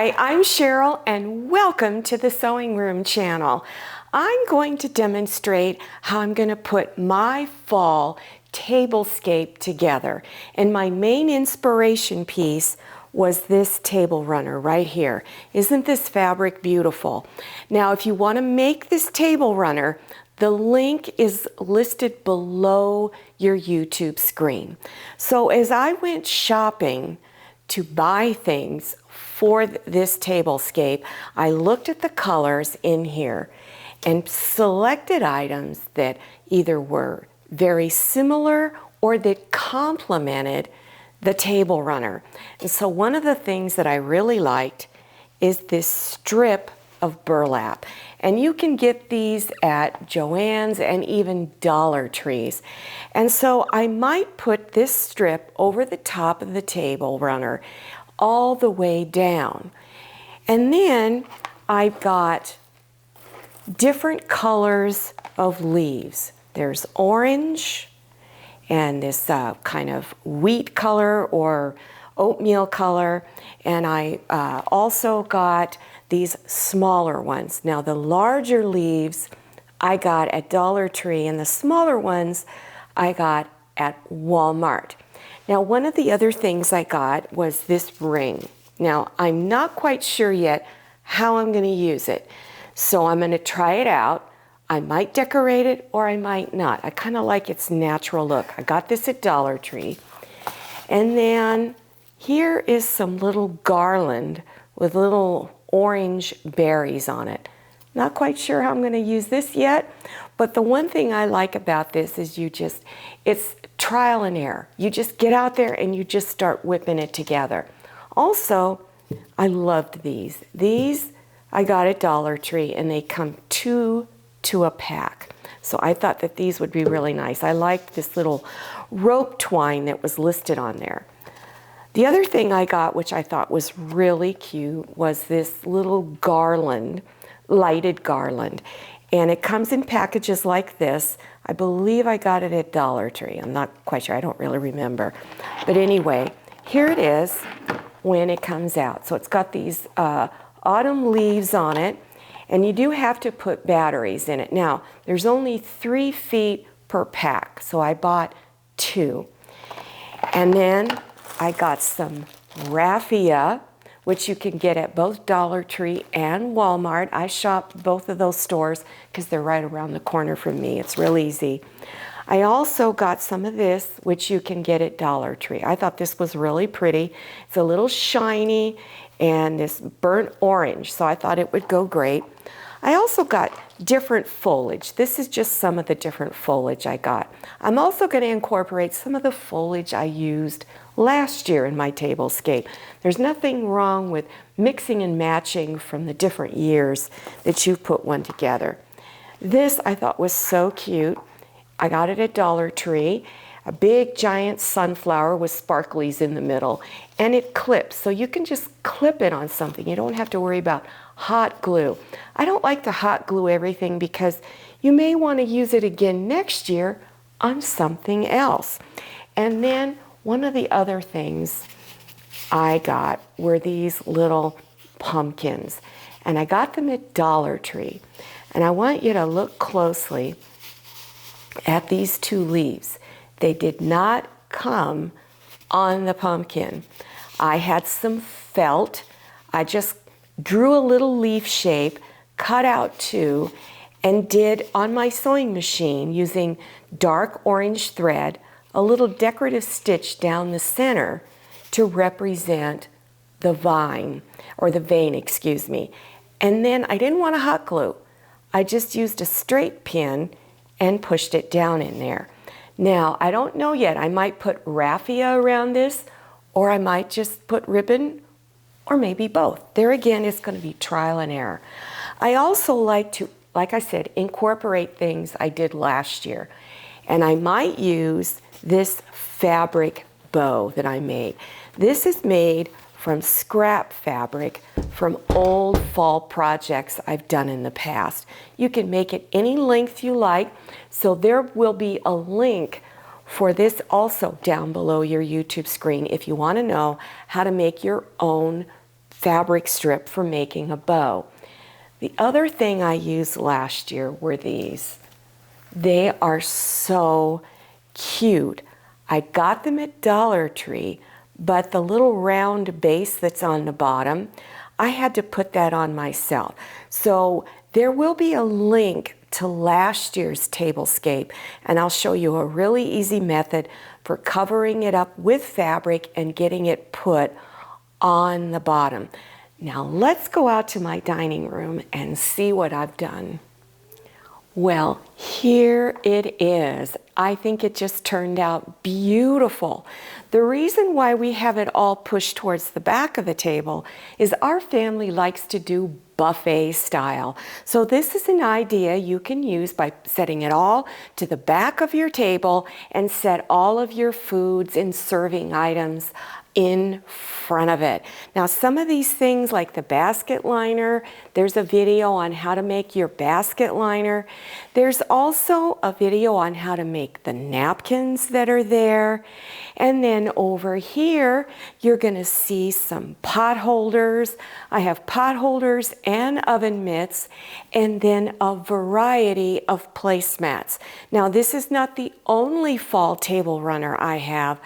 Hi, I'm Cheryl and welcome to the Sewing Room channel. I'm going to demonstrate how I'm going to put my fall tablescape together. And my main inspiration piece was this table runner right here. Isn't this fabric beautiful? Now, if you want to make this table runner, the link is listed below your YouTube screen. So as I went shopping to buy things for this tablescape, I looked at the colors in here and selected items that either were very similar or that complemented the table runner. And so one of the things that I really liked is this strip of burlap. And you can get these at Joann's and even Dollar Trees. And so I might put this strip over the top of the table runner all the way down. And then I've got different colors of leaves. There's orange and this kind of wheat color or oatmeal color. And I also got these smaller ones. Now the larger leaves I got at Dollar Tree and the smaller ones I got at Walmart. Now one of the other things I got was this ring. Now I'm not quite sure yet how I'm going to use it. So I'm going to try it out. I might decorate it or I might not. I kind of like its natural look. I got this at Dollar Tree. And then here is some little garland with little orange berries on it. Not quite sure how I'm going to use this yet, but the one thing I like about this is it's trial and error. You just get out there and you just start whipping it together. Also, I loved these. These I got at Dollar Tree and they come two to a pack. So I thought that these would be really nice. I liked this little rope twine that was listed on there. The other thing I got, which I thought was really cute, was this little garland, lighted garland. And it comes in packages like this. I believe I got it at Dollar Tree. I'm not quite sure. I don't really remember. But anyway, here it is when it comes out. So it's got these autumn leaves on it. And you do have to put batteries in it. Now, there's only 3 feet per pack. So I bought 2. And then I got some raffia, which you can get at both Dollar Tree and Walmart. I shop both of those stores because they're right around the corner from me. It's real easy. I also got some of this, which you can get at Dollar Tree. I thought this was really pretty. It's a little shiny and this burnt orange, so I thought it would go great. I also got different foliage. This is just some of the different foliage I got. I'm also going to incorporate some of the foliage I used last year in my tablescape. There's nothing wrong with mixing and matching from the different years that you put one together. This I thought was so cute. I got it at Dollar Tree. A big giant sunflower with sparklies in the middle, and it clips, so you can just clip it on something. You don't have to worry about hot glue. I don't like to hot glue everything because you may want to use it again next year on something else. And then one of the other things I got were these little pumpkins, and I got them at Dollar Tree. And I want you to look closely at these 2 leaves. They did not come on the pumpkin. I had some felt. I just drew a little leaf shape, cut out 2, and did on my sewing machine using dark orange thread, a little decorative stitch down the center to represent the vine, or the vein, excuse me. And then I didn't want to hot glue. I just used a straight pin and pushed it down in there. Now, I don't know yet. I might put raffia around this, or I might just put ribbon, or maybe both. There again, it's going to be trial and error. I also like to, like I said, incorporate things I did last year. And I might use this fabric bow that I made. This is made from scrap fabric from old fall projects I've done in the past. You can make it any length you like, so there will be a link for this also down below your YouTube screen if you want to know how to make your own fabric strip for making a bow. The other thing I used last year were these. They are so cute. I got them at Dollar Tree, but the little round base that's on the bottom, I had to put that on myself. So there will be a link to last year's Tablescape, and I'll show you a really easy method for covering it up with fabric and getting it put on the bottom. Now let's go out to my dining room and see what I've done. Well, here it is. I think it just turned out beautiful. The reason why we have it all pushed towards the back of the table is our family likes to do buffet style. So this is an idea you can use by setting it all to the back of your table and set all of your foods and serving items in front of it. Now, some of these things like the basket liner, there's a video on how to make your basket liner. There's also a video on how to make the napkins that are there. And then over here, you're gonna see some pot holders. I have pot holders and oven mitts, and then a variety of placemats. Now, this is not the only fall table runner I have.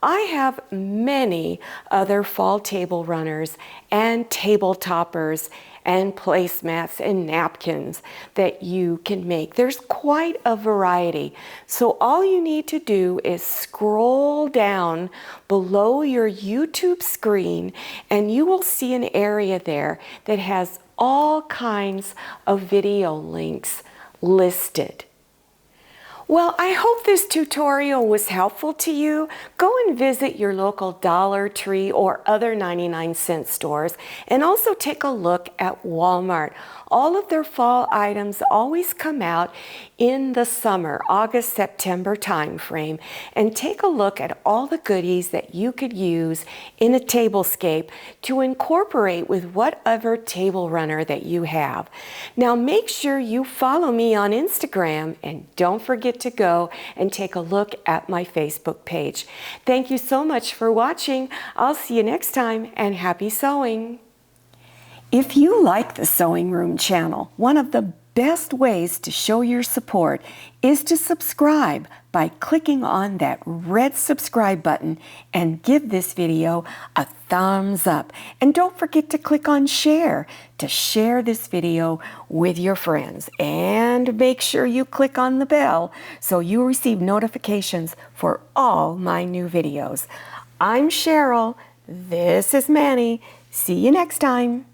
I have many other fall table runners and table toppers and placemats and napkins that you can make. There's quite a variety. So all you need to do is scroll down below your YouTube screen and you will see an area there that has all kinds of video links listed. Well, I hope this tutorial was helpful to you. Go and visit your local Dollar Tree or other 99-cent stores, and also take a look at Walmart. All of their fall items always come out in the summer, August, September timeframe, and take a look at all the goodies that you could use in a tablescape to incorporate with whatever table runner that you have. Now make sure you follow me on Instagram, and don't forget to go and take a look at my Facebook page. Thank you so much for watching. I'll see you next time, and happy sewing. If you like the Sewing Room channel, one of the best ways to show your support is to subscribe by clicking on that red subscribe button and give this video a thumbs up. And don't forget to click on share to share this video with your friends. And make sure you click on the bell so you receive notifications for all my new videos. I'm Cheryl. This is Manny. See you next time.